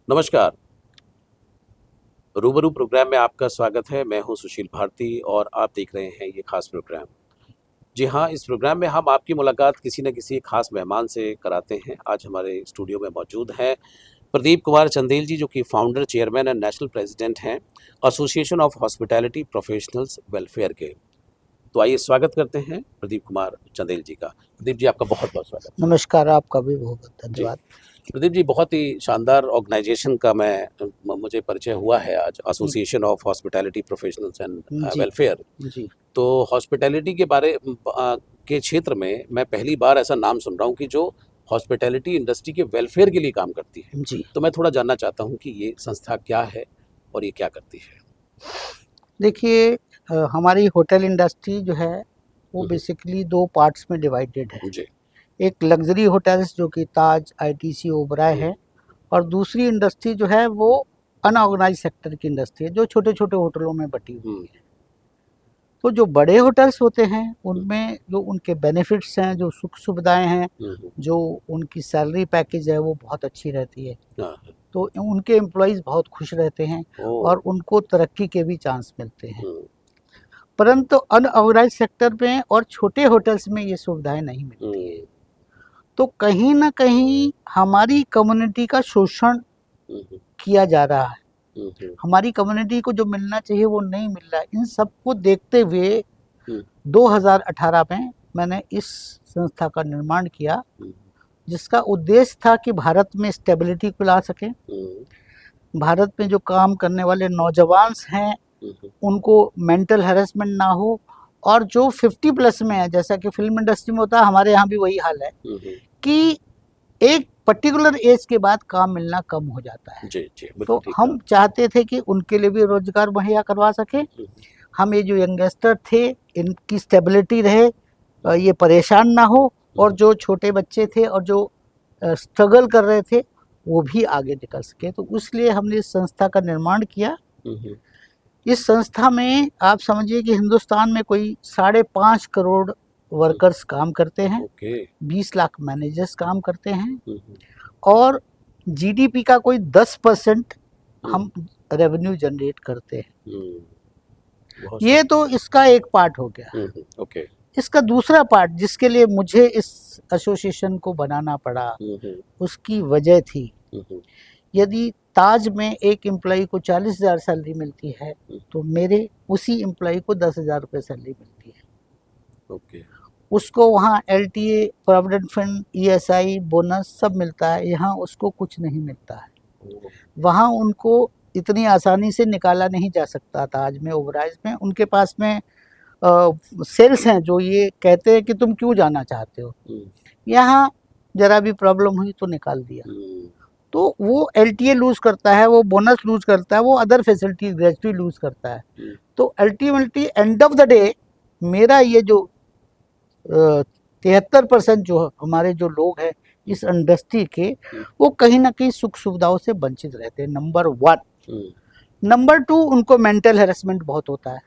नमस्कार। रूबरू प्रोग्राम में आपका स्वागत है। मैं हूं सुशील भारती और आप देख रहे हैं ये खास प्रोग्राम। जी हाँ, इस प्रोग्राम में हम आपकी मुलाकात किसी न किसी खास मेहमान से कराते हैं। आज हमारे स्टूडियो में मौजूद हैं प्रदीप कुमार चंदेल जी, जो कि founder, chairman and national president हैं association of hospitality professionals welfare के। तो आइए स्वागत करते हैं प्रदीप कुमार चंदेल जी का। प्रदीप जी, आपका बहुत बहुत स्वागत। नमस्कार, आपका भी बहुत बहुत धन्यवाद। प्रदीप जी, बहुत ही शानदार ऑर्गेनाइजेशन का मुझे परिचय हुआ है आज, association of hospitality professionals and जी वेलफेयर। जी तो हॉस्पिटैलिटी के के क्षेत्र में मैं पहली बार ऐसा नाम सुन रहा हूँ कि जो हॉस्पिटैलिटी इंडस्ट्री के वेलफेयर के लिए काम करती है। जी तो मैं थोड़ा जानना चाहता हूँ कि ये संस्था क्या है और ये क्या करती है। देखिए, हमारी होटल इंडस्ट्री जो है वो बेसिकली दो पार्ट्स में डिवाइडेड है। जी। एक लग्जरी होटल्स जो कि ताज, आईटीसी, ओबराय है, और दूसरी इंडस्ट्री जो है वो अनऑर्गेनाइज सेक्टर की इंडस्ट्री है, जो छोटे छोटे होटलों में बटी हुई है। तो जो बड़े होटल्स होते हैं उनमें जो उनके बेनिफिट्स हैं, जो सुख सुविधाएं हैं, जो उनकी सैलरी पैकेज है वो बहुत अच्छी रहती है। तो उनके एम्प्लॉइज़ बहुत खुश रहते हैं और उनको तरक्की के भी चांस मिलते हैं। परंतु अनऑर्गेनाइज सेक्टर में और छोटे होटल्स में ये सुविधाएं नहीं मिलती हैं। तो कहीं ना कहीं हमारी कम्युनिटी का शोषण किया जा रहा है। हमारी कम्युनिटी को जो मिलना चाहिए वो नहीं मिल रहा है। इन सबको देखते हुए 2018 में मैंने इस संस्था का निर्माण किया, जिसका उद्देश्य था कि भारत में स्टेबिलिटी को ला सके। भारत में जो काम करने वाले नौजवान हैं उनको मेंटल हैरेसमेंट ना हो, और जो 50+ में है, जैसा कि फिल्म इंडस्ट्री में होता है, हमारे यहाँ भी वही हाल है कि एक पर्टिकुलर एज के बाद काम मिलना कम हो जाता है। जी, तो हम चाहते थे कि उनके लिए भी रोजगार मुहैया करवा सके। हम ये जो यंगस्टर थे इनकी स्टेबिलिटी रहे, ये परेशान ना हो, और जो छोटे बच्चे थे और जो स्ट्रगल कर रहे थे वो भी आगे निकल सके। तो इसलिए हमने इस संस्था का निर्माण किया। इस संस्था में आप समझिए कि हिंदुस्तान में कोई 5.5 करोड़ वर्कर्स काम करते हैं, 20 लाख मैनेजर्स काम करते हैं, और जीडीपी का कोई 10% हम रेवेन्यू जनरेट करते हैं। ये तो इसका एक पार्ट हो गया। इसका दूसरा पार्ट, जिसके लिए मुझे इस एसोसिएशन को बनाना पड़ा, उसकी वजह थी, यदि ताज में एक एम्प्लॉय को 40,000 सैलरी मिलती है तो मेरे उसी एम्प्लॉय को 10,000 रुपये सैलरी मिलती है। उसको वहाँ LTA, provident fund, ESI, bonus सब मिलता है। यहाँ उसको कुछ नहीं मिलता है। वहाँ उनको इतनी आसानी से निकाला नहीं जा सकता। ताज में, ओबराइज में उनके पास में सेल्स हैं जो ये कहते हैं कि तुम क्यों जाना चाहते हो। यहाँ जरा भी प्रॉब्लम हुई तो निकाल दिया। तो वो एलटीए लूज करता है, वो बोनस लूज करता है, वो अदर फैसिलिटी ग्रेजुटी लूज करता है। तो ultimately end of the day मेरा ये जो 73% जो हमारे जो लोग हैं इस इंडस्ट्री के, वो कहीं ना कहीं सुख सुविधाओं से वंचित रहते हैं, नंबर 1। नंबर 2, उनको मेंटल हैरेसमेंट बहुत होता है।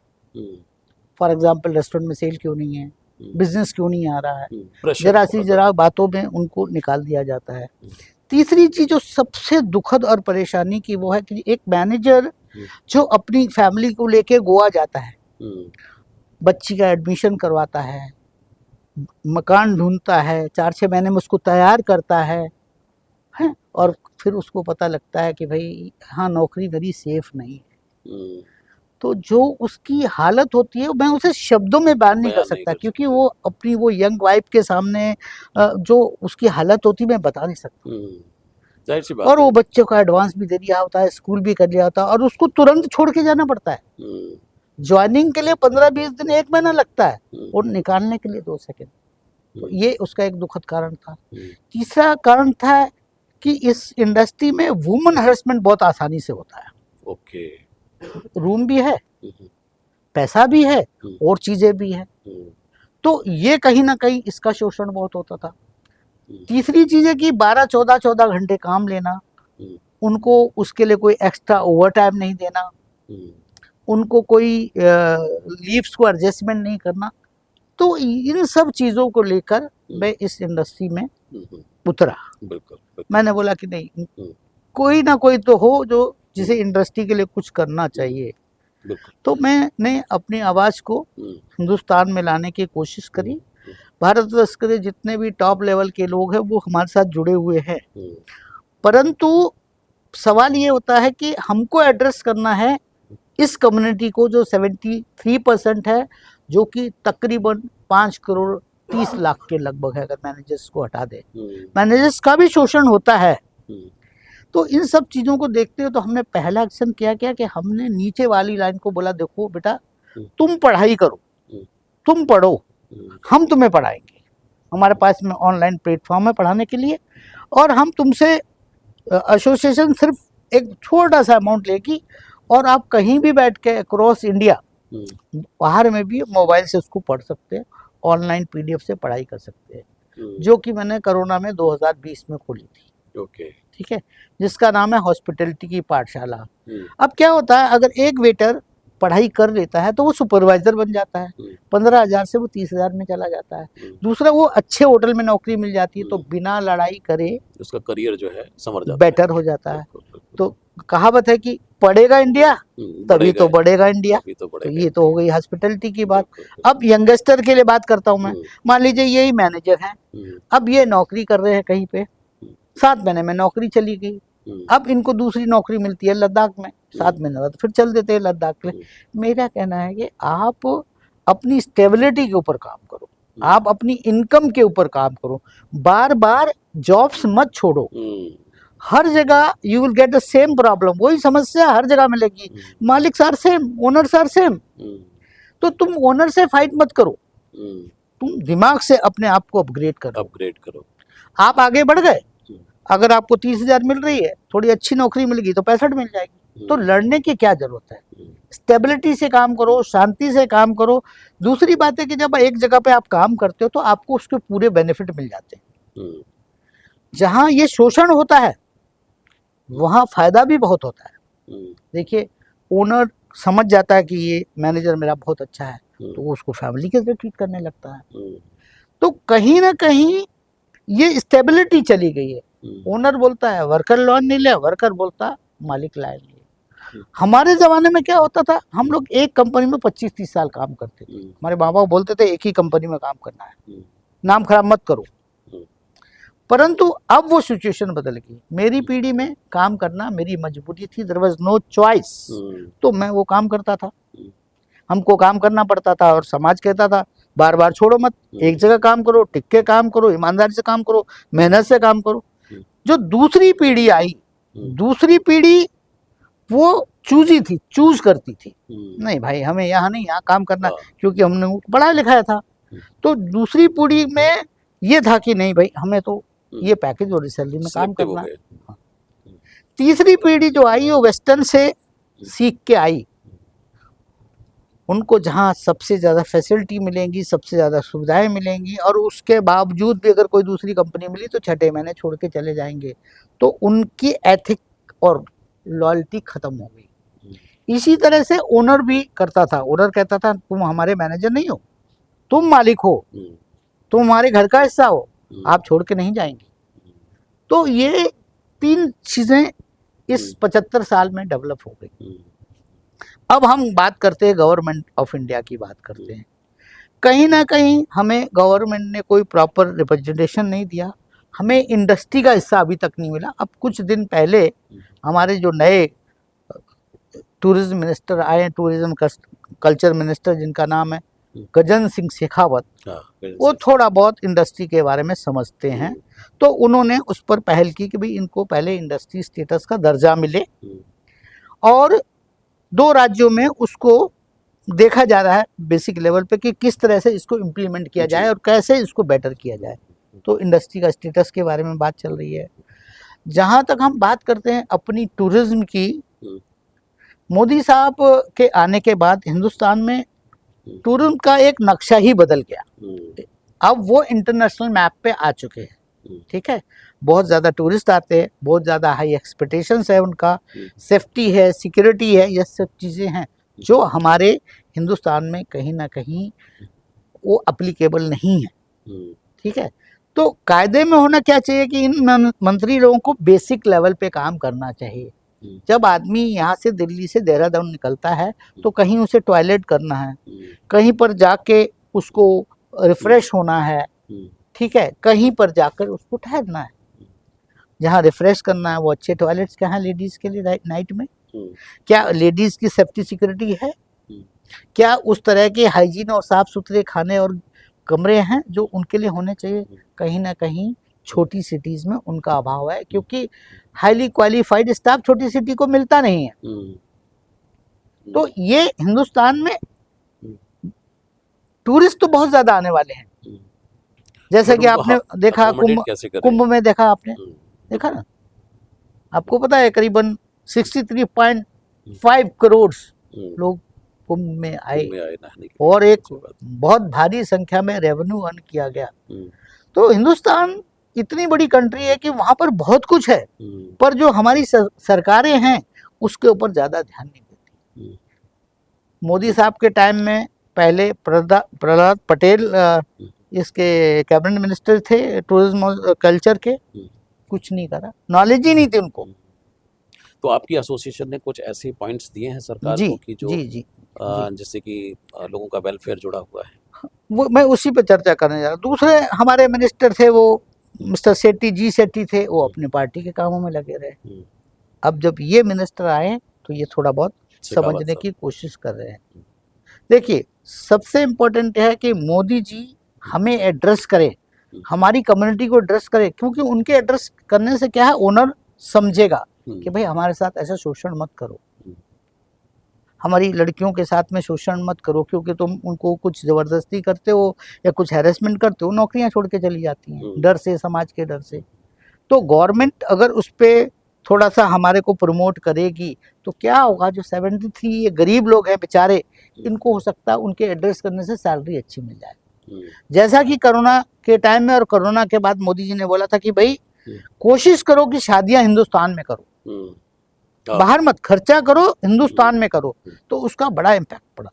फॉर एग्जांपल, रेस्टोरेंट में सेल क्यों नहीं है, बिजनेस क्यों नहीं आ रहा है, जरा बातों में उनको निकाल दिया जाता है। तीसरी चीज जो सबसे दुखद और परेशानी की वो है कि एक मैनेजर जो अपनी फैमिली को लेके गोवा जाता है, बच्ची का एडमिशन करवाता है, मकान ढूंढता है, 4-6 महीने में उसको तैयार करता है, और फिर उसको पता लगता है कि भाई हाँ, नौकरी मेरी सेफ नहीं है। तो जो उसकी हालत होती है मैं उसे शब्दों में बयान नहीं कर सकता, क्योंकि वो अपनी वो यंग वाइफ के सामने जो उसकी हालत होती है मैं बता नहीं सकता। और वो बच्चे को एडवांस भी दे दिया होता है, स्कूल भी कर लिया होता है, और उसको तुरंत छोड़ के जाना पड़ता है। ज्वाइनिंग के लिए 15-20 दिन, 1 महीना लगता है, और निकालने के लिए 2 सेकंड। तो ये उसका एक दुखद कारण था। तीसरा कारण था कि इस इंडस्ट्री में वुमेन हरेसमेंट बहुत आसानी से होता है। रूम भी है, पैसा भी है, और चीजें भी है। तो ये कहीं ना कहीं इसका शोषण बहुत होता था। तीसरी चीज है कि 12-14 घंटे काम लेना, उनको उसके लिए कोई एक्स्ट्रा ओवर टाइम नहीं देना, उनको कोई लीव्स को एडजस्टमेंट नहीं करना। तो इन सब चीज़ों को लेकर मैं इस इंडस्ट्री में उतरा। मैंने बोला कि नहीं, कोई ना कोई तो हो जो जिसे इंडस्ट्री के लिए कुछ करना चाहिए। बिल्कुल। तो मैंने अपनी आवाज़ को हिंदुस्तान में लाने की कोशिश करी। भारतवर्ष के जितने भी टॉप लेवल के लोग हैं वो हमारे साथ जुड़े हुए हैं, परंतु सवाल ये होता है कि हमको एड्रेस करना है इस कम्युनिटी को जो 73% है, जो कि तकरीबन 5 करोड़ 30 लाख के लगभग है, अगर मैनेजर्स को हटा दे। मैनेजर्स का भी शोषण होता है। तो इन सब चीज़ों को देखते हुए तो हमने पहला एक्शन किया कि हमने नीचे वाली लाइन को बोला, देखो बेटा तुम पढ़ाई करो, तुम पढ़ो, हम तुम्हें पढ़ाएंगे। हमारे पास में ऑनलाइन प्लेटफॉर्म है पढ़ाने के लिए, और हम तुमसे एसोसिएशन सिर्फ एक छोटा सा अमाउंट लेगी और आप कहीं भी बैठ के अक्रॉस इंडिया बाहर में भी मोबाइल से उसको पढ़ सकते हैं, ऑनलाइन पीडीएफ से पढ़ाई कर सकते हैं, जो कि मैंने कोरोना में 2020 में खोली थी। ओके। ठीक है, जिसका नाम है हॉस्पिटैलिटी की पाठशाला। अब क्या होता है, अगर एक वेटर पढ़ाई कर लेता है तो वो सुपरवाइजर बन जाता है, 15,000 से वो 30,000 में चला जाता है। दूसरा, वो अच्छे होटल में नौकरी मिल जाती है, तो बिना लड़ाई करे उसका करियर जो है संवर जाता है, बेटर हो जाता है। तो कहावत है कि पढ़ेगा इंडिया तभी तो बढ़ेगा इंडिया। तो ये तो हो गई हॉस्पिटैलिटी की बात। अब यंगस्टर के लिए बात करता हूँ मैं। मान लीजिए यही मैनेजर हैं, अब ये नौकरी कर रहे हैं कहीं पे, 7 महीने में नौकरी चली गई, अब इनको दूसरी नौकरी मिलती है लद्दाख में, 7 महीने बाद फिर चल देते हैं लद्दाख के लिए। मेरा कहना है कि आप अपनी स्टेबिलिटी के ऊपर काम करो, आप अपनी इनकम के ऊपर काम करो, बार बार जॉब्स मत छोड़ो। हर जगह you will get the same problem, वही समस्या हर जगह मिलेगी। मालिक are same, owners are same. तो तुम ओनर से फाइट मत करो, तुम दिमाग से अपने आप को अपग्रेड करो। आप आगे बढ़ गए, अगर आपको 30,000 मिल रही है, थोड़ी अच्छी नौकरी मिल गई तो 65 मिल जाएगी। तो लड़ने की क्या जरूरत है, स्टेबिलिटी से काम करो, शांति से काम करो। दूसरी बात है कि जब एक जगह पे आप काम करते हो तो आपको उसके पूरे बेनिफिट मिल जाते हैं। जहां ये शोषण होता है वहां फायदा भी बहुत होता है। देखिए, ओनर समझ जाता है कि ये मैनेजर मेरा बहुत अच्छा है, तो वो उसको फैमिली के तरह ट्रीट करने लगता है। तो कहीं ना कहीं ये स्टेबिलिटी चली गई है। ओनर बोलता है वर्कर लोन नहीं ले, वर्कर बोलता मालिक लाइन ले। हमारे जमाने में क्या होता था, हम लोग एक कंपनी में 25-30 साल काम करते थे। हमारे बाबा बोलते थे एक ही कंपनी में काम करना है, नाम खराब मत करो। परंतु अब वो सिचुएशन बदल गई। मेरी पीढ़ी में काम करना मेरी मजबूरी थी, देयर वाज नो चॉइस। तो मैं वो काम करता था, हमको काम करना पड़ता था, और समाज कहता था बार बार छोड़ो मत, एक जगह काम करो, टिक के काम करो, ईमानदारी से काम करो, मेहनत से काम करो। जो दूसरी पीढ़ी आई, दूसरी पीढ़ी वो चूजी थी, चूज करती थी, नहीं भाई हमें यहाँ नहीं, यहाँ काम करना, क्योंकि हमने पढ़ा लिखाया था। तो दूसरी पीढ़ी में ये था कि नहीं भाई हमें तो ये पैकेज और सैलरी में काम करना है। तीसरी पीढ़ी जो आई वो वेस्टर्न से सीख के आई, उनको जहाँ सबसे ज़्यादा फैसिलिटी मिलेंगी, सबसे ज़्यादा सुविधाएं मिलेंगी, और उसके बावजूद भी अगर कोई दूसरी कंपनी मिली तो 6 महीने छोड़ के चले जाएंगे, तो उनकी एथिक और लॉयल्टी खत्म हो गई। इसी तरह से ओनर भी करता था, ओनर कहता था तुम हमारे मैनेजर नहीं हो, तुम मालिक हो, तुम हमारे घर का हिस्सा हो, आप छोड़ के नहीं जाएंगे। तो ये 3 चीज़ें इस 75 साल में डेवलप हो गई। अब हम बात करते हैं गवर्नमेंट ऑफ इंडिया की बात करते हैं। कहीं ना कहीं हमें गवर्नमेंट ने कोई प्रॉपर रिप्रेजेंटेशन नहीं दिया, हमें इंडस्ट्री का हिस्सा अभी तक नहीं मिला। अब कुछ दिन पहले हमारे जो नए टूरिज्म मिनिस्टर आए, टूरिज्म कल्चर मिनिस्टर, जिनका नाम है गजेंद्र सिंह शेखावत, वो थोड़ा बहुत इंडस्ट्री के बारे में समझते हैं, तो उन्होंने उस पर पहल की कि भाई इनको पहले इंडस्ट्री स्टेटस का दर्जा मिले, और 2 राज्यों में उसको देखा जा रहा है बेसिक लेवल पे कि किस तरह से इसको इम्प्लीमेंट किया जाए और कैसे इसको बेटर किया जाए। तो इंडस्ट्री का स्टेटस के बारे में बात चल रही है। जहाँ तक हम बात करते हैं अपनी टूरिज्म की, मोदी साहब के आने के बाद हिंदुस्तान में टूरिज्म का एक नक्शा ही बदल गया। अब वो इंटरनेशनल मैप पे आ चुके हैं। ठीक है, बहुत ज़्यादा टूरिस्ट आते हैं, बहुत ज़्यादा हाई एक्सपेक्टेशंस है उनका, सेफ्टी है, सिक्योरिटी है, ये सब चीज़ें हैं जो हमारे हिंदुस्तान में कहीं ना कहीं वो अप्लीकेबल नहीं है। ठीक है, तो कायदे में होना क्या चाहिए कि इन मंत्री लोगों को बेसिक लेवल पे काम करना चाहिए। जब आदमी यहाँ से दिल्ली से देहरादून निकलता है तो कहीं उसे टॉयलेट करना है, कहीं पर जाके उसको रिफ्रेश होना है, ठीक है, कहीं पर जाकर उसको ठहरना है। जहाँ रिफ्रेश करना है वो अच्छे टॉयलेट्स क्या है लेडीज के लिए नाइट में? क्या लेडीज की सेफ्टी सिक्योरिटी है? क्या उस तरह के हाइजीन और साफ सुथरे खाने और कमरे हैं जो उनके लिए होने चाहिए? कहीं ना कहीं छोटी सिटीज में उनका अभाव है, क्योंकि हाईली क्वालिफाइड स्टाफ छोटी सिटी को मिलता नहीं है। तो ये हिंदुस्तान में टूरिस्ट तो बहुत ज्यादा आने वाले हैं, जैसा कि आपने देखा कुंभ में देखा, आपने देखा ना, आपको पता है करीबन 63.5 करोड़ लोग कुंभ में आए और एक बहुत भारी संख्या में रेवेन्यू अर्न किया गया। तो हिंदुस्तान इतनी बड़ी कंट्री है कि वहां पर बहुत कुछ है, पर जो हमारी सरकारें हैं उसके ऊपर ज्यादा ध्यान नहीं देती। मोदी साहब के टाइम में पहले प्रहलाद पटेल इसके कैबिनेट मिनिस्टर थे टूरिज्म और कल्चर के, कुछ नहीं करा, नॉलेज ही नहीं थी उनको। तो आपकी एसोसिएशन ने कुछ ऐसे पॉइंट्स दिए हैं सरकार को कि जो जिससे कि लोगों का वेलफेयर जुड़ा हुआ है? वो मैं उसी पे चर्चा करने जा रहा हूँ। दूसरे हमारे मिनिस्टर थे वो मिस्टर सेट्टी थे, वो अपनी पार्टी के कामों में लगे रहे। अब जब ये मिनिस्टर आए तो ये थोड़ा बहुत समझने की कोशिश कर रहे हैं। देखिए, सबसे इम्पोर्टेंट है कि मोदी जी हमें एड्रेस करें, हमारी कम्युनिटी को एड्रेस करें, क्योंकि उनके एड्रेस करने से क्या है, ओनर समझेगा कि भाई हमारे साथ ऐसा शोषण मत करो, हमारी लड़कियों के साथ में शोषण मत करो, क्योंकि तुम उनको कुछ ज़बरदस्ती करते हो या कुछ हैरेसमेंट करते हो, नौकरियां छोड़ के चली जाती हैं डर से, समाज के डर से। तो गवर्नमेंट अगर उस पर थोड़ा सा हमारे को प्रमोट करेगी तो क्या होगा, जो 73 ये गरीब लोग हैं बेचारे, इनको हो सकता है उनके एड्रेस करने से सैलरी अच्छी मिल जाए। जैसा कि कोरोना के टाइम में और कोरोना के बाद मोदी जी ने बोला था कि भाई कोशिश करो कि शादियां हिंदुस्तान में करो, बाहर मत खर्चा करो, हिंदुस्तान में करो, तो उसका बड़ा इम्पैक्ट पड़ा।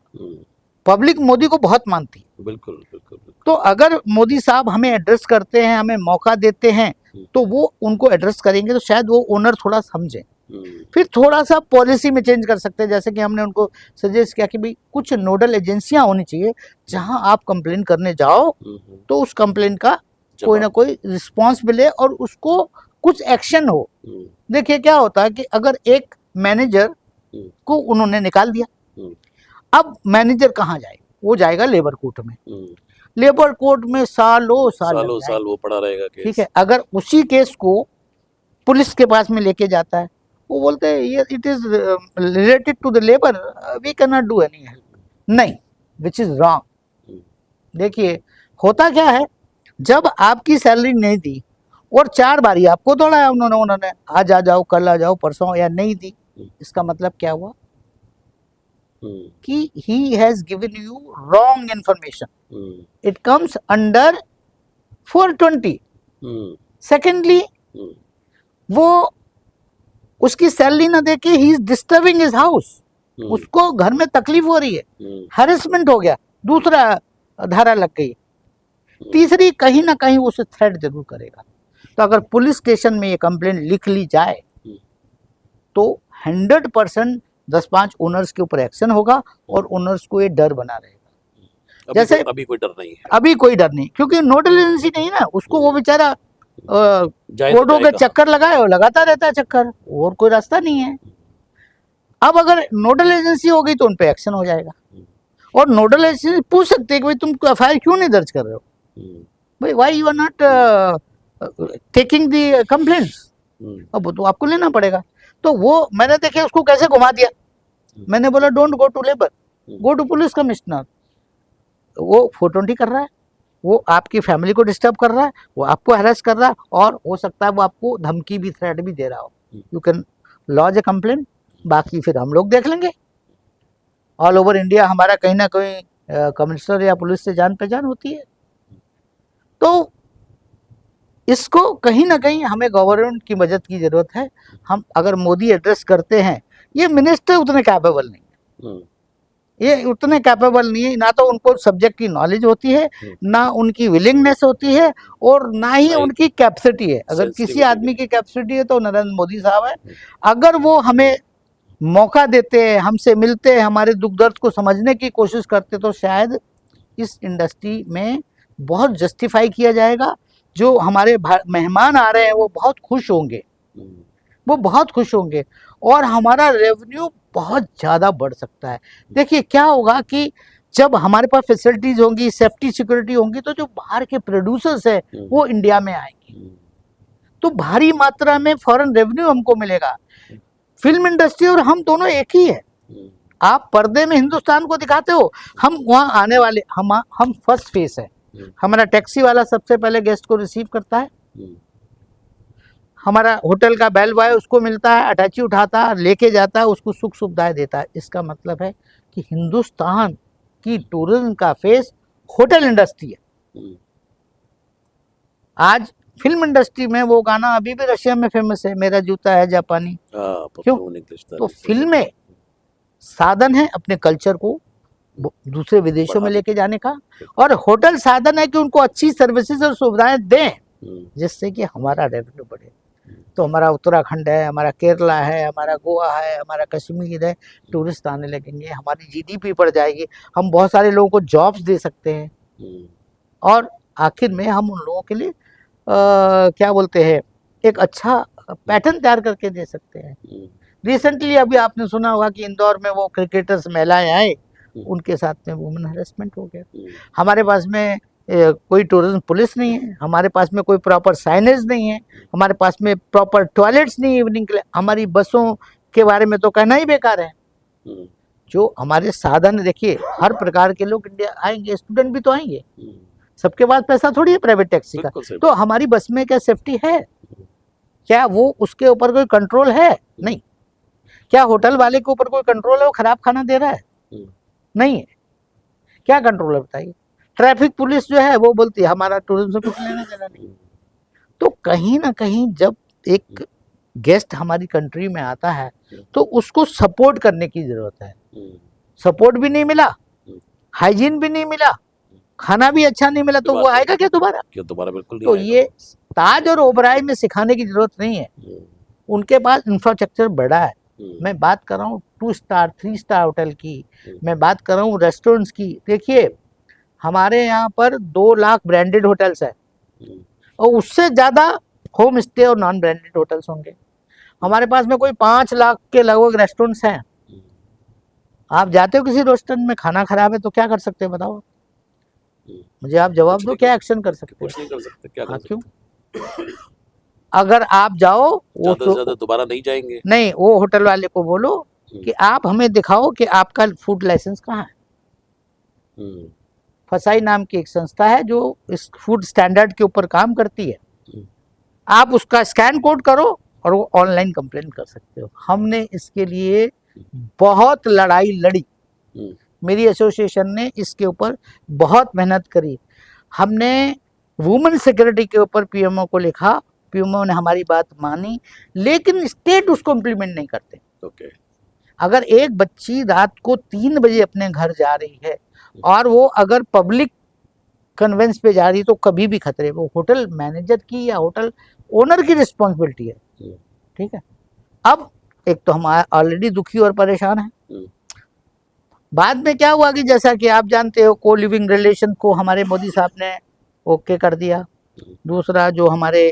पब्लिक मोदी को बहुत मानती है। बिल्कुल बिल्कुल। तो अगर मोदी साहब हमें एड्रेस करते हैं, हमें मौका देते हैं, तो वो उनको एड्रेस करेंगे तो शायद वो ओनर थोड़ा समझे, फिर थोड़ा सा पॉलिसी में चेंज कर सकते हैं। जैसे कि हमने उनको सजेस्ट किया कि भाई कुछ नोडल एजेंसियां होनी चाहिए, जहां आप कंप्लेन करने जाओ तो उस कंप्लेन का कोई ना कोई रिस्पॉन्स मिले और उसको कुछ एक्शन हो। देखिए क्या होता है कि अगर एक मैनेजर को उन्होंने निकाल दिया, अब मैनेजर कहाँ जाए? वो जाएगा लेबर कोर्ट में, लेबर कोर्ट में सालों साल वो पड़ा रहेगा केस। ठीक है, अगर उसी केस को पुलिस के पास में लेके जाता है, वो बोलते हैं ये it is related to the labour, we can not do any help, नहीं, विच इज रॉन्ग। देखिए होता क्या है, जब आपकी सैलरी नहीं दी और 4 बारी आपको दौड़ाया उन्होंने आज आ जाओ, कल आ जाओ, परसों, या नहीं दी, इसका मतलब क्या हुआ कि he has given you wrong information. It comes under 420. Secondly, वो उसकी सैलरी ना देके he is disturbing his house. उसको घर में तकलीफ हो रही है, हैरेसमेंट हो गया, दूसरा धारा लग गई। तीसरी, कहीं ना कहीं उसे थ्रेट जरूर करेगा। तो अगर पुलिस स्टेशन में ये कंप्लेंट लिख ली जाए तो 100% 10-5 ओनर्स के ऊपर एक्शन होगा और ओनर्स को ये डर बना रहेगा। जैसे अभी कोई डर नहीं है, अभी कोई डर नहीं, क्योंकि नोडल एजेंसी नहीं ना, उसको वो बेचारा कोर्टों के चक्कर लगाए और लगाता रहता है चक्कर, और कोई रास्ता नहीं है। अब अगर नोडल एजेंसी हो गई तो उन पे एक्शन हो जाएगा, और नोडल एजेंसी पूछ सकते हैं कि भाई तुम एफआईआर क्यों नहीं दर्ज कर रहे हो, भाई why you are not taking the complaints, अब वो तो आपको लेना पड़ेगा। तो वो मैंने देखे उसको कैसे घुमा दिया, मैंने बोला don't go to labour, go to police commissioner. वो 420 कर रहा है, वो आपकी फैमिली को डिस्टर्ब कर रहा है, वो आपको हैरेस कर रहा है, और हो सकता है वो आपको धमकी भी, थ्रेट भी दे रहा हो। You can lodge a complaint, बाकी फिर हम लोग देख लेंगे। ऑल ओवर इंडिया हमारा कहीं ना कहीं कमिश्नर या पुलिस से जान पहचान होती है। तो इसको कहीं ना कहीं हमें गवर्नमेंट की मदद की जरूरत है। हम अगर मोदी एड्रेस करते हैं, ये मिनिस्टर उतने कैपेबल नहीं है, ये उतने कैपेबल नहीं है, ना तो उनको सब्जेक्ट की नॉलेज होती है, ना उनकी विलिंगनेस होती है, और ना ही Right. उनकी कैपेसिटी है। अगर किसी Sensitivity आदमी भी की कैपेसिटी है तो नरेंद्र मोदी साहब है। अगर वो हमें मौका देते हैं, हमसे मिलते हैं, हमारे दुख दर्द को समझने की कोशिश करते, तो शायद इस इंडस्ट्री में बहुत जस्टिफाई किया जाएगा। जो हमारे मेहमान आ रहे हैं वो बहुत खुश होंगे, वो बहुत खुश होंगे, और हमारा रेवेन्यू बहुत ज़्यादा बढ़ सकता है। देखिए क्या होगा कि जब हमारे पास फैसिलिटीज होंगी, सेफ्टी सिक्योरिटी होंगी, तो जो बाहर के प्रोड्यूसर्स हैं वो इंडिया में आएंगे, तो भारी मात्रा में फॉरेन रेवेन्यू हमको मिलेगा। फिल्म इंडस्ट्री और हम दोनों एक ही है। आप पर्दे में हिंदुस्तान को दिखाते हो, हम वहाँ आने वाले, हम फर्स्ट फेस है। हमारा टैक्सी वाला सबसे पहले गेस्ट को रिसीव करता है, हमारा होटल का बेल बॉय उसको मिलता है, अटैची उठाता है, लेके जाता है, उसको सुख सुविधाएं देता है। इसका मतलब है कि हिंदुस्तान की टूरिज्म का फेस होटल इंडस्ट्री है। आज फिल्म इंडस्ट्री में वो गाना अभी भी रशिया में फेमस है, मेरा जूता है जापानी। क्यों? तो फिल्में साधन है अपने कल्चर को दूसरे विदेशों में लेके जाने का, और होटल साधन है कि उनको अच्छी सर्विसेज और सुविधाएं दें जिससे कि हमारा रेवेन्यू बढ़े। तो हमारा उत्तराखंड है, हमारा केरला है, हमारा गोवा है, हमारा कश्मीर है, टूरिस्ट आने लगेंगे, हमारी जीडीपी बढ़ जाएगी, हम बहुत सारे लोगों को जॉब्स दे सकते हैं, और आखिर में हम उन लोगों के लिए क्या बोलते हैं, एक अच्छा पैटर्न तैयार करके दे सकते हैं। रिसेंटली अभी आपने सुना होगा कि इंदौर में वो क्रिकेटर्स महिलाएं आए, उनके साथ में वुमेन हरेसमेंट हो गया। हमारे पास में कोई टूरिज्म पुलिस नहीं है, हमारे पास में कोई प्रॉपर साइनेज नहीं है, हमारे पास में प्रॉपर टॉयलेट्स नहीं है इवनिंग के लिए, हमारी बसों के बारे में तो कहना ही बेकार है। जो हमारे साधन, देखिए हर प्रकार के लोग इंडिया आएंगे, स्टूडेंट भी तो आएंगे, सबके पास पैसा थोड़ी है प्राइवेट टैक्सी का, तो हमारी बस में क्या सेफ्टी है? क्या वो उसके ऊपर कोई कंट्रोल है? नहीं। क्या होटल वाले के ऊपर कोई कंट्रोल है वो खराब खाना दे रहा है? नहीं है। क्या कंट्रोल है बताइए? ट्रैफिक पुलिस जो है वो बोलती है हमारा टूरिज्म से कुछ लेना देना नहीं। तो कहीं ना कहीं जब एक गेस्ट हमारी कंट्री में आता है तो उसको सपोर्ट करने की जरूरत है। सपोर्ट भी नहीं मिला, हाइजीन भी नहीं मिला, खाना भी अच्छा नहीं मिला, तो वो आएगा क्या दोबारा? बिल्कुल नहीं। तो ये ताज और ओबराय में सिखाने की जरूरत नहीं है, उनके पास इंफ्रास्ट्रक्चर बड़ा है। मैं बात कर रहा हूँ 2 स्टार 3 स्टार होटल की, मैं बात कर रहा हूँ रेस्टोरेंट्स की। देखिए हमारे यहाँ पर 2 लाख ब्रांडेड होटल्स है, और उससे ज्यादा होम स्टे और नॉन ब्रांडेड होटल्स होंगे। हमारे पास में कोई 5 लाख के लगभग रेस्टोरेंट्स हैं। आप जाते हो किसी रेस्टोरेंट में, खाना खराब है तो क्या कर सकते हैं बताओ? मुझे आप जवाब दो, क्या एक्शन कर सकते हो? कुछ नहीं कर सकते। क्या कर क्यों? अगर आप जाओ वो ज्यादा दोबारा नहीं जाएंगे। नहीं, वो होटल वाले को बोलो कि आप हमें दिखाओ कि आपका फूड लाइसेंस कहाँ है। फसाई नाम की एक संस्था है जो इस फूड स्टैंडर्ड के ऊपर काम करती है। आप उसका स्कैन कोड करो और वो ऑनलाइन कंप्लेन कर सकते हो। हमने इसके लिए बहुत लड़ाई लड़ी, मेरी एसोसिएशन ने इसके ऊपर बहुत मेहनत करी। हमने वुमेन सिक्योरिटी के ऊपर पीएमओ को लिखा, पीएमओ ने हमारी बात मानी, लेकिन स्टेट उसको इम्प्लीमेंट नहीं करते। ओके। अगर एक बच्ची रात को 3 बजे अपने घर जा रही है और वो अगर पब्लिक कन्वेंस पे जा रही है तो कभी भी खतरे, वो होटल मैनेजर की या होटल ओनर की रिस्पॉन्सिबिलिटी है। ठीक है, अब एक तो हम ऑलरेडी दुखी और परेशान हैं। बाद में क्या हुआ कि जैसा कि आप जानते हो, को लिविंग रिलेशन को हमारे मोदी साहब ने ओके कर दिया। दूसरा जो हमारे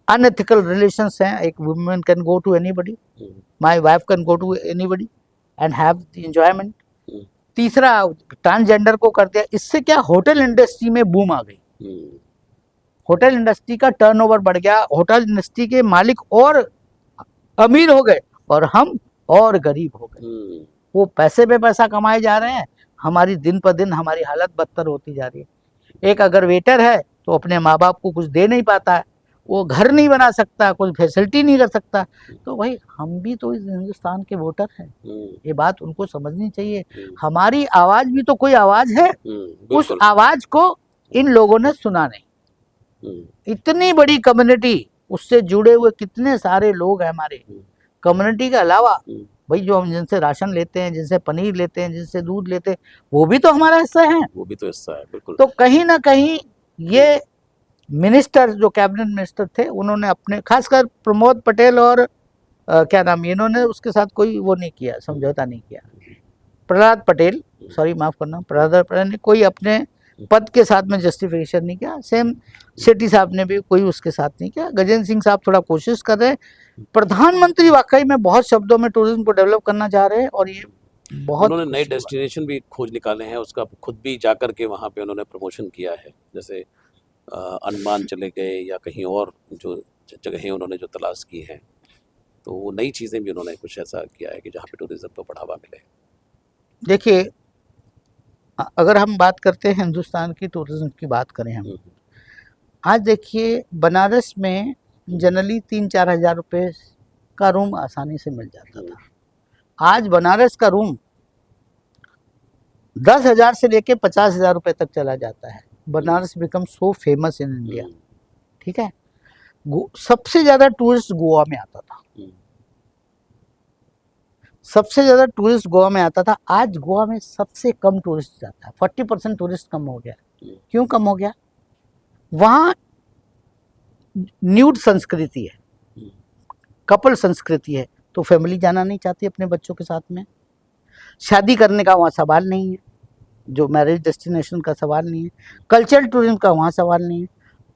अनएथिकल रिलेशंस हैं, एक women can go to anybody, my wife can go to anybody and have the enjoyment. तीसरा ट्रांसजेंडर को कर दिया। इससे क्या, होटल इंडस्ट्री में बूम आ गई, होटल इंडस्ट्री का टर्नओवर बढ़ गया, होटल इंडस्ट्री के मालिक और अमीर हो गए और हम और गरीब हो गए। वो पैसे पे पैसा कमाए जा रहे हैं, हमारी दिन पर दिन हमारी हालत बदतर होती जा रही है। एक अगर वेटर है तो अपने माँ बाप को कुछ दे नहीं पाता है, वो घर नहीं बना सकता, कोई फैसिलिटी नहीं कर सकता। तो भाई हम भी तो इस हिंदुस्तान के वोटर हैं, ये बात उनको समझनी चाहिए। हमारी आवाज भी तो कोई आवाज है, उस आवाज को इन लोगों ने सुना नहीं। इतनी बड़ी कम्युनिटी, उससे जुड़े हुए कितने सारे लोग हैं हमारे कम्युनिटी के अलावा, भाई जो हम जिनसे राशन लेते हैं, जिनसे पनीर लेते हैं, जिनसे दूध लेते हैं, वो भी तो हमारा हिस्सा है। वो भी तो हिस्सा है, बिल्कुल। तो कहीं ना कहीं ये मिनिस्टर जो कैबिनेट मिनिस्टर थे, उन्होंने अपने, खासकर प्रमोद पटेल और क्या नाम, इन्होंने उसके साथ कोई वो नहीं किया, समझौता नहीं किया। प्रहलाद पटेल, सॉरी माफ करना, प्रहलाद पटेल ने कोई अपने पद के साथ में जस्टिफिकेशन नहीं किया। सेम शेट्टी साहब ने भी कोई उसके साथ नहीं किया। गजेंद्र सिंह साहब थोड़ा कोशिश कर रहे हैं। प्रधानमंत्री वाकई में बहुत शब्दों में टूरिज्म को डेवलप करना चाह रहे हैं, और ये बहुत उन्होंने नए डेस्टिनेशन भी खोज निकाले हैं, उसका खुद भी जाकर के वहाँ पे उन्होंने प्रमोशन किया है। जैसे अंडमान चले गए या कहीं और जो जगहें उन्होंने जो तलाश की हैं, तो वो नई चीज़ें भी उन्होंने कुछ ऐसा किया है कि जहाँ पे टूरिज्म को बढ़ावा मिले। देखिए, अगर हम बात करते हैं हिंदुस्तान की टूरिज्म की बात करें हम, आज देखिए बनारस में जनरली 3-4 हज़ार रुपये का रूम आसानी से मिल जाता था। आज बनारस का रूम 10,000 से लेके 50,000 रुपये तक चला जाता है। Banaras become so famous in India. ठीक है, सबसे ज़्यादा टूरिस्ट गोवा में आता था, सबसे ज़्यादा टूरिस्ट गोवा में आता था। आज गोवा में सबसे कम टूरिस्ट जाता है, 40% टूरिस्ट कम हो गया। क्यों कम हो गया? वहाँ न्यूड संस्कृति है, कपल संस्कृति है, तो फैमिली जाना नहीं चाहती अपने बच्चों के साथ में। शादी करने का वहाँ सवाल नहीं है, जो मैरिज डेस्टिनेशन का सवाल नहीं है। कल्चरल टूरिज्म का वहाँ सवाल नहीं है।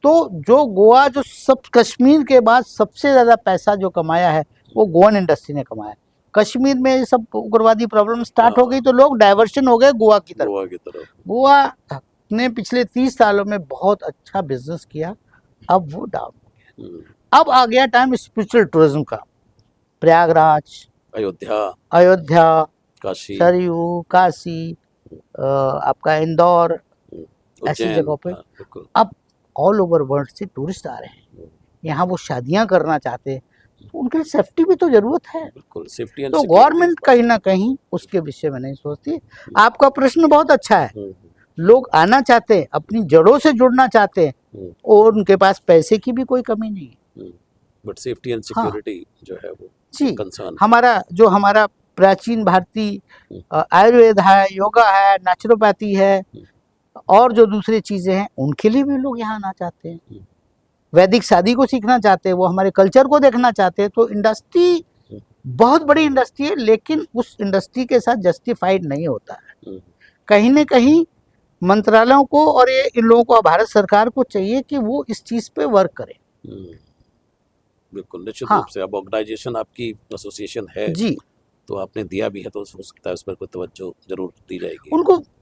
तो जो गोवा, जो सब कश्मीर के बाद सबसे ज़्यादा पैसा जो कमाया है, वो गोवन इंडस्ट्री ने कमाया है। कश्मीर में ये सब उग्रवादी प्रॉब्लम स्टार्ट हो गई, तो लोग डाइवर्शन हो गए गोवा की तरफ। गोवा ने पिछले 30 सालों में बहुत अच्छा बिजनेस किया, अब वो डाउन हो गया। अब आ गया टाइम स्पिरिचुअल टूरिज्म का। प्रयागराज, अयोध्या, काशी, सरयू, काशी, आपका इंदौर, ऐसी जगहों पे अब ऑल ओवर वर्ल्ड से टूरिस्ट आ रहे हैं। यहाँ वो शादियां करना चाहते हैं, तो उनके लिए सेफ्टी भी तो जरूरत है। बिल्कुल, सेफ्टी। तो गवर्नमेंट कहीं ना कहीं उसके विषय में नहीं सोचती। आपका प्रश्न बहुत अच्छा है। लोग आना चाहते हैं, अपनी जड़ों से जुड़ना चाहते हैं, और उनके पास पैसे की भी कोई कमी नहीं है, बट सेफ्टी एंड सिक्योरिटी जो है वो जी कंसर्न। हमारा प्राचीन भारतीय आयुर्वेद है, योगा है, नेचुरोपैथी है, और जो दूसरी चीजें हैं, उनके लिए भी लोग यहाँ आना चाहते हैं। वैदिक शादी को सीखना चाहते हैं, वो हमारे कल्चर को देखना चाहते हैं। तो इंडस्ट्री बहुत बड़ी इंडस्ट्री है, लेकिन उस इंडस्ट्री के साथ जस्टिफाइड नहीं होता है। कहीं न कहीं मंत्रालयों को और ये इन लोगों को, भारत सरकार को चाहिए कि वो इस चीज पे वर्क करें। बिल्कुल, निश्चित रूप से। अब ऑर्गेनाइजेशन आपकी एसोसिएशन है जी, तो आपने दिया भी है, तो हो सकता है उस पर कोई तवज्जो जरूर दी जाएगी।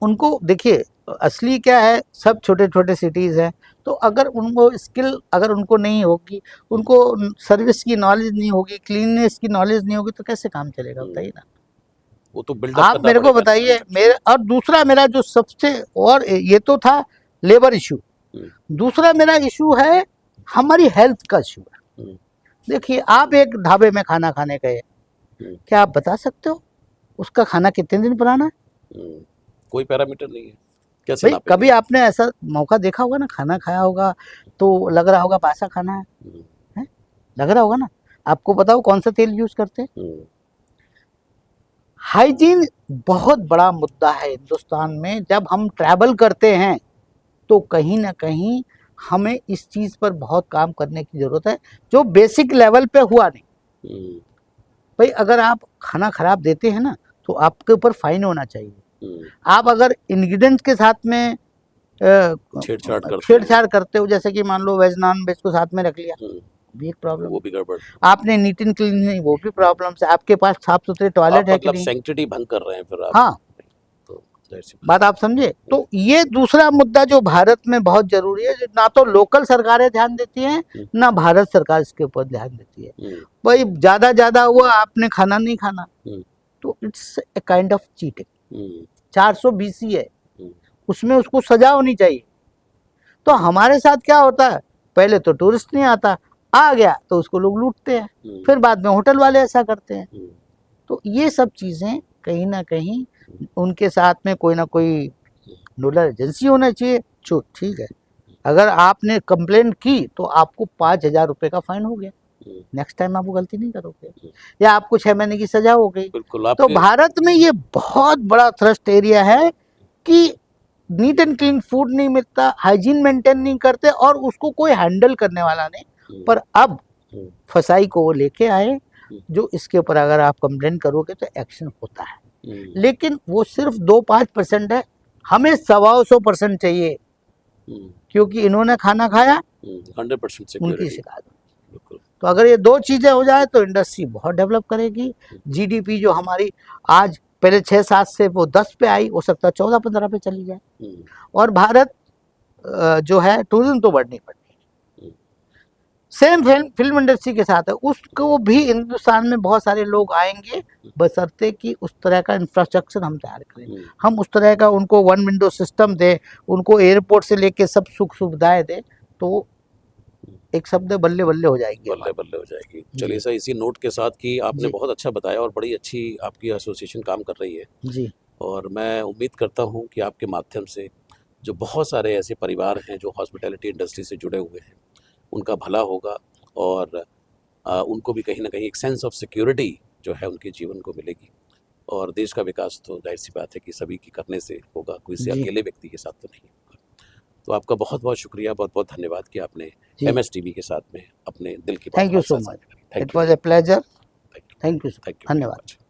उनको देखिए, असली क्या है, सब छोटे छोटे सिटीज हैं, तो अगर उनको स्किल, अगर उनको नहीं होगी, उनको सर्विस की नॉलेज नहीं होगी, क्लीननेस की नॉलेज नहीं होगी, तो कैसे काम चलेगा, बताइए ना। वो तो बिल्डअप आप मेरे को बताइए। मेरे और दूसरा मेरा जो सबसे, और ये तो था लेबर इशू, दूसरा मेरा इशू है हमारी हेल्थ का इशू है। देखिए, आप एक ढाबे में खाना खाने गए, क्या आप बता सकते हो उसका खाना कितने दिन पुराना है? कोई पैरामीटर नहीं है, कैसे भाई कभी आपने ऐसा मौका देखा होगा ना, खाना खाया होगा तो लग रहा होगा बासा खाना है? लग रहा होगा ना। आपको बताओ कौन सा तेल यूज करते हैं? हाइजीन बहुत बड़ा मुद्दा है हिंदुस्तान में। जब हम ट्रैवल करते हैं तो कहीं ना कहीं हमें इस चीज पर बहुत काम करने की जरूरत है, जो बेसिक लेवल पे हुआ नहीं। भाई अगर आप खाना खराब देते हैं ना, तो आपके ऊपर फाइन होना चाहिए। आप अगर इंग्रेडिएंट्स के साथ में छेड़छाड़ करते हो, जैसे कि मान लो वेज नॉन वेज को साथ में रख लिया, भी एक प्रॉब्लम, वो भी गड़बड़। आपने नीट एंड क्लीन नहीं, वो भी प्रॉब्लम है। आपके पास साफ सुथरे टॉयलेट है कि नहीं, सैंक्टिटी भंग कर रहे हैं फिर आप। हाँ, तो बात आप समझे। तो ये दूसरा मुद्दा जो भारत में बहुत जरूरी है, ना तो लोकल सरकारें ध्यान देती हैं, ना भारत सरकार इसके ऊपर ध्यान देती है। भाई ज्यादा हुआ, आपने खाना नहीं खाना, तो it's a kind of cheating. 420 है, उसमें उसको सजा होनी चाहिए। तो हमारे साथ क्या होता है, पहले तो टूरिस्ट नहीं आता, आ गया तो उसको लोग लूटते हैं, फिर बाद में होटल वाले ऐसा करते हैं। तो ये सब चीजें कहीं ना कहीं, उनके साथ में कोई ना कोई नोडल एजेंसी होना चाहिए। जो ठीक है, अगर आपने कंप्लेंट की तो आपको 5,000 रुपये का फाइन हो गया, नेक्स्ट टाइम आप वो गलती नहीं करोगे, या आपको 6 महीने की सजा हो गई। बिल्कुल तो आपके भारत में ये बहुत बड़ा थ्रस्ट एरिया है कि नीट एंड क्लीन फूड नहीं मिलता, हाइजीन मेंटेन नहीं करते और उसको कोई हैंडल करने वाला नहीं। पर अब फसाई को वो लेके आए, जो इसके ऊपर अगर आप कंप्लेन करोगे तो एक्शन होता है, लेकिन वो सिर्फ 2-5% है, हमें 125% चाहिए, क्योंकि इन्होंने खाना खाया 100% उनकी सिक्योरिटी। शिकायत। बिल्कुल तो अगर ये 2 चीजें हो जाए तो इंडस्ट्री बहुत डेवलप करेगी। जीडीपी जो हमारी आज पहले 6-7 से वो 10 पे आई, हो सकता है 14-15 पे चली जाए। और भारत जो है टूरिज्म तो बढ़नी पड़नी, सेम फिल्म इंडस्ट्री के साथ है, उसको भी हिंदुस्तान में बहुत सारे लोग आएंगे, बशर्ते कि उस तरह का इंफ्रास्ट्रक्चर हम तैयार करें, हम उस तरह का उनको 1 विंडो सिस्टम दें, उनको एयरपोर्ट से लेके सब सुख सुविधाएं दें, तो एक शब्द बल्ले बल्ले हो जाएगी, बल्ले बल्ले हो जाएगी। चलिए सर, इसी नोट के साथ कि आपने बहुत अच्छा बताया और बड़ी अच्छी आपकी एसोसिएशन काम कर रही है जी। और मैं उम्मीद करता हूँ कि आपके माध्यम से जो बहुत सारे ऐसे परिवार हैं जो हॉस्पिटैलिटी इंडस्ट्री से जुड़े हुए हैं, उनका भला होगा और उनको भी कहीं ना कहीं एक सेंस ऑफ सिक्योरिटी जो है उनके जीवन को मिलेगी और देश का विकास तो जाहिर सी बात है कि सभी की करने से होगा, कोई से अकेले व्यक्ति के साथ तो नहीं होगा। तो आपका बहुत बहुत शुक्रिया, बहुत बहुत धन्यवाद कि आपने MSTV के साथ में अपने दिल की बात thank you so much, it was a pleasure. Thank you, धन्यवाद।